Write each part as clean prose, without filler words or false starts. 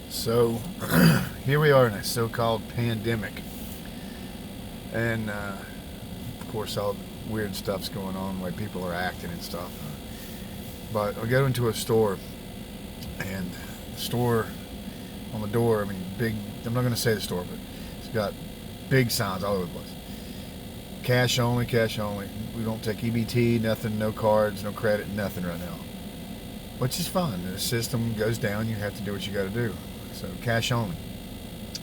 So here we are in a so-called pandemic, and of course all the weird stuff's going on, the way people are acting and stuff. But I go into a store, and the store on the door, I mean, big. I'm not going to say the store, but it's got big signs all over the place. Cash only, cash only. We don't take EBT, nothing, no cards, no credit, nothing right now. Which is fine. The system goes down. You have to do what you got to do. So cash only.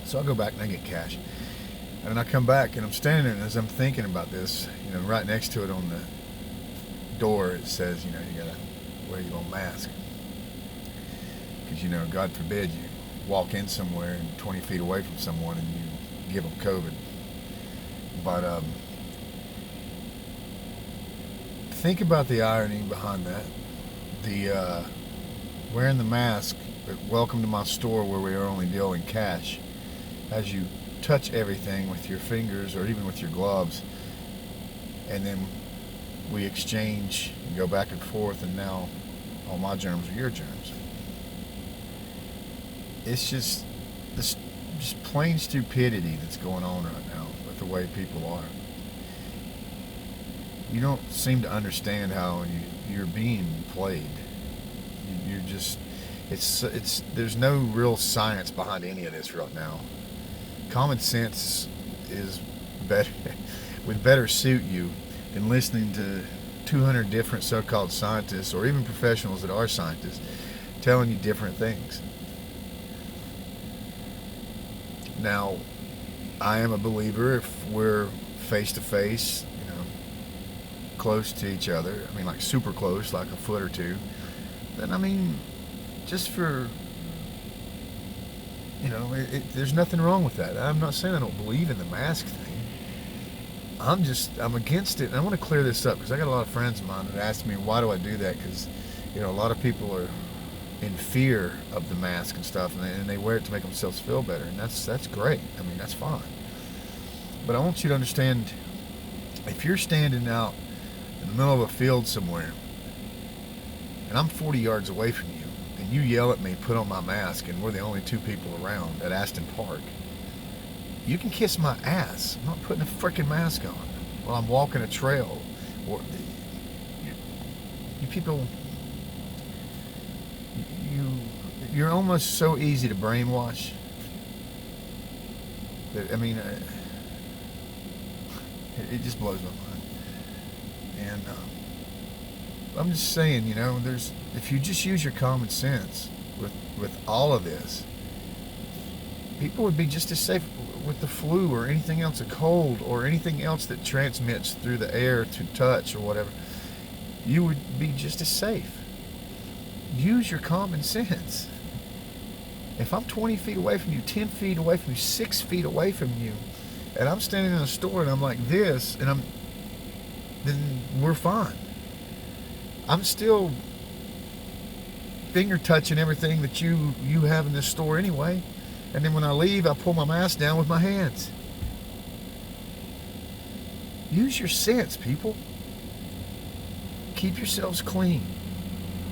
So I go back and I get cash. And then I come back and I'm standing there, and as I'm thinking about this, right next to it on the door, it says, you gotta wear your own mask. Because, God forbid you walk in somewhere and 20 feet away from someone and you give them COVID. But think about the irony behind that. The wearing the mask, but welcome to my store where we are only dealing cash. As you touch everything with your fingers or even with your gloves, and then we exchange and go back and forth, and now all my germs are your germs. It's just this just plain stupidity that's going on right now with the way people are. You don't seem to understand how you're being played. You're just it's there's no real science behind any of this right now. Common sense is better would better suit you than listening to 200 different so-called scientists or even professionals that are scientists telling you different things. Now, I am a believer if we're face to face, close to each other, I mean like super close, like a foot or two, then just for there's nothing wrong with that. I'm not saying I don't believe in the mask thing. I'm against it, and I want to clear this up because I got a lot of friends of mine that ask me why do I do that, because a lot of people are in fear of the mask and stuff, and they wear it to make themselves feel better, and that's great. That's fine. But I want you to understand, if you're standing out in the middle of a field somewhere, and I'm 40 yards away from you, and you yell at me, put on my mask, and we're the only two people around at Aston Park, you can kiss my ass. I'm not putting a freaking mask on while I'm walking a trail. Or you people, you're almost so easy to brainwash. That, it just blows my mind. And I'm just saying, if you just use your common sense with all of this, people would be just as safe with the flu or anything else, a cold or anything else that transmits through the air to touch or whatever. You would be just as safe. Use your common sense. If I'm 20 feet away from you, 10 feet away from you, 6 feet away from you, and I'm standing in a store and I'm like this, then we're fine. I'm still finger touching everything that you have in this store anyway. And then when I leave, I pull my mask down with my hands. Use your sense, people. Keep yourselves clean.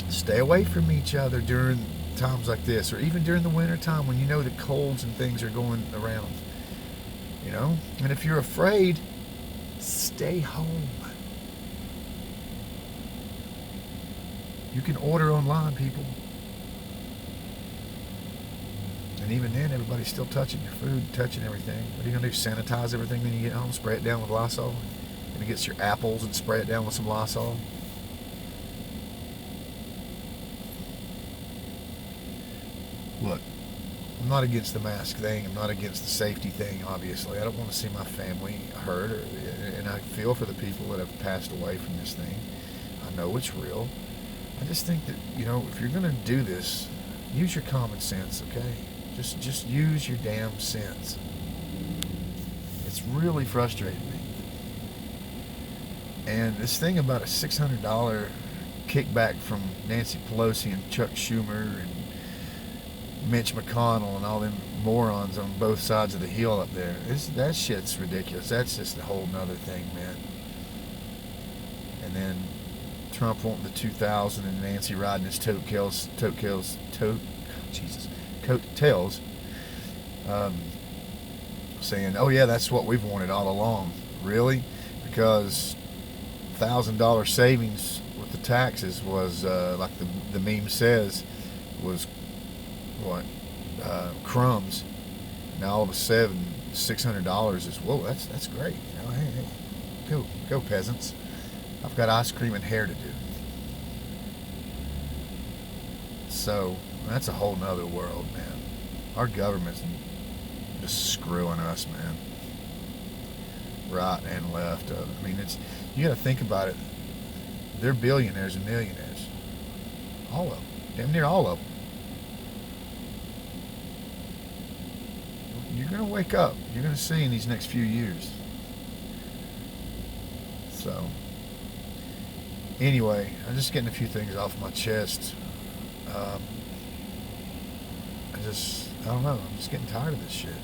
Stay away from each other during times like this, or even during the winter time when the colds and things are going around. And if you're afraid, stay home. You can order online, people. And even then, everybody's still touching your food, touching everything. What are you going to do, sanitize everything when you get home, spray it down with Lysol? And it gets your apples and spray it down with some Lysol? Look, I'm not against the mask thing. I'm not against the safety thing, obviously. I don't want to see my family hurt, and I feel for the people that have passed away from this thing. I know it's real. I just think that, if you're going to do this, use your common sense, okay? Just use your damn sense. It's really frustrating me. And this thing about a $600 kickback from Nancy Pelosi and Chuck Schumer and Mitch McConnell and all them morons on both sides of the hill up there, that shit's ridiculous. That's just a whole nother thing, man. And then Trump wanting the 2,000 and Nancy riding his Jesus, coattails, saying, "Oh yeah, that's what we've wanted all along." Really? Because $1,000 savings with the taxes was like the meme says was what crumbs. Now all of a sudden $600 is whoa. That's great. You know, hey, go peasants. I've got ice cream and hair to do. So that's a whole nother world, man. Our government's just screwing us, man. Right and left. I mean, it's you got to think about it. They're billionaires and millionaires. All of them. Damn near all of them. You're going to wake up. You're going to see in these next few years. So, anyway, I'm just getting a few things off my chest. I don't know. I'm just getting tired of this shit.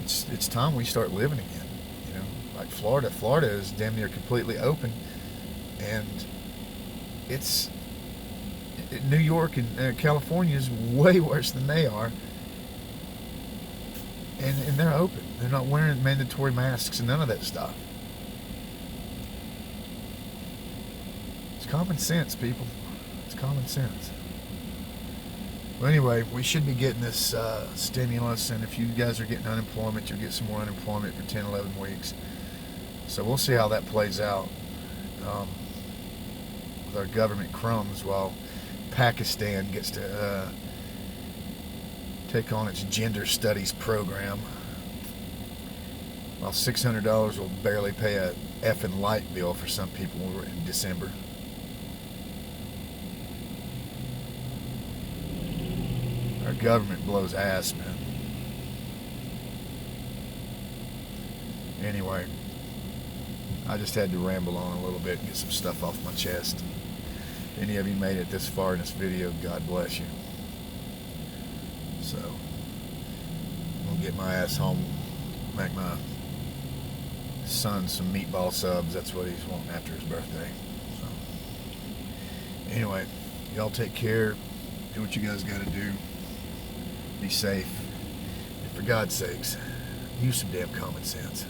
It's time we start living again. You know, like Florida. Florida is damn near completely open, and New York and California is way worse than they are. And they're open. They're not wearing mandatory masks and none of that stuff. It's common sense, people. It's common sense. Well, anyway, we should be getting this stimulus, and if you guys are getting unemployment, you'll get some more unemployment for 10, 11 weeks. So we'll see how that plays out with our government crumbs while Pakistan gets to take on its gender studies program. While $600 will barely pay a effing light bill for some people in December. Our government blows ass, man. Anyway, I just had to ramble on a little bit and get some stuff off my chest. If any of you made it this far in this video, God bless you. So, I'm going to get my ass home, make my son some meatball subs. That's what he's wanting after his birthday. So, anyway, y'all take care. Do what you guys got to do. Be safe. And for God's sakes, use some damn common sense.